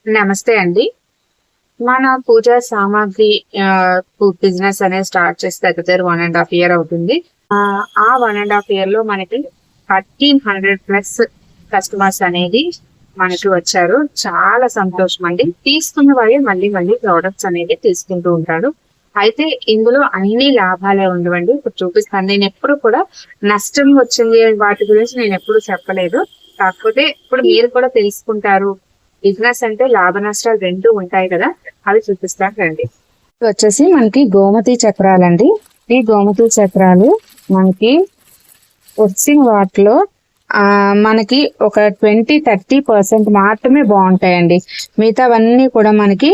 నమస్తే అండి. మన పూజా సామాగ్రి బిజినెస్ అనేది స్టార్ట్ చేసి దగ్గర 1.5 year అవుతుంది. ఆ 1.5 year లో మనకి 1300+ కస్టమర్స్ అనేది మనకి వచ్చారు. చాలా సంతోషం అండి. తీసుకున్న వాళ్ళే మళ్ళీ మళ్ళీ ప్రొడక్ట్స్ అనేది తీసుకుంటూ ఉంటారు. అయితే ఇందులో అన్ని లాభాలే ఉండవండి. ఇప్పుడు చూపిస్తాను. నేను ఎప్పుడు కూడా నష్టం వచ్చింది వాటి గురించి నేను ఎప్పుడు చెప్పలేదు. కాకపోతే ఇప్పుడు మీరు కూడా తెలుసుకుంటారు. బిజినెస్ అంటే లాభ నష్టాలు రెండు ఉంటాయి కదా, అవి చూపిస్తాను రండి. వచ్చేసి మనకి గోమతి చక్రాలండి. ఈ గోమతి చక్రాలు మనకి వచ్చిన వాటిలో మనకి ఒక 20-30% మాత్రమే బాగుంటాయండి. మిగతావన్నీ కూడా మనకి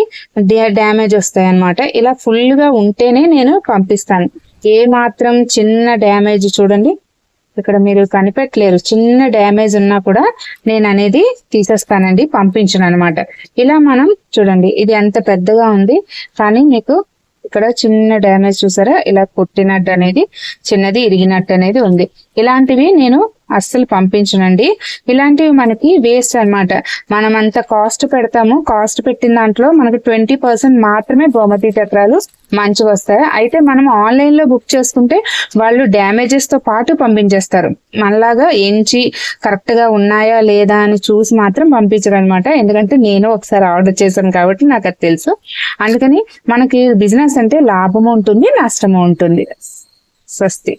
డ్యామేజ్ వస్తాయి అన్నమాట. ఇలా ఫుల్ గా ఉంటేనే నేను పంపిస్తాను. ఏ మాత్రం చిన్న డ్యామేజ్ చూడండి, ఇక్కడ మీరు కనిపెట్టలేరు, చిన్న డ్యామేజ్ ఉన్నా కూడా నేను అనేది తీసేస్తానండి, పంపించను అనమాట. ఇలా మనం చూడండి, ఇది ఎంత పెద్దగా ఉంది కానీ మీకు ఇక్కడ చిన్న డ్యామేజ్ చూసారా, ఇలా కొట్టినట్టు అనేది చిన్నది ఇరిగినట్టు అనేది ఉంది. ఇలాంటివి నేను అస్సలు పంపించనండి. ఇలాంటివి మనకి వేస్ట్ అనమాట. మనం అంత కాస్ట్ పెడతాము, కాస్ట్ పెట్టిన దాంట్లో మనకి 20% మాత్రమే గోమతి చక్రాలు మంచిగా వస్తాయి. అయితే మనం ఆన్లైన్ లో బుక్ చేసుకుంటే వాళ్ళు డ్యామేజెస్ తో పాటు పంపించేస్తారు. మనలాగా ఎంచి కరెక్ట్ గా ఉన్నాయా లేదా అని చూసి మాత్రం పంపించరు అనమాట. ఎందుకంటే నేను ఒకసారి ఆర్డర్ చేశాను కాబట్టి నాకు అది తెలుసు. అందుకని మనకి బిజినెస్ అంటే లాభము ఉంటుంది, నష్టము ఉంటుంది. స్వస్తి.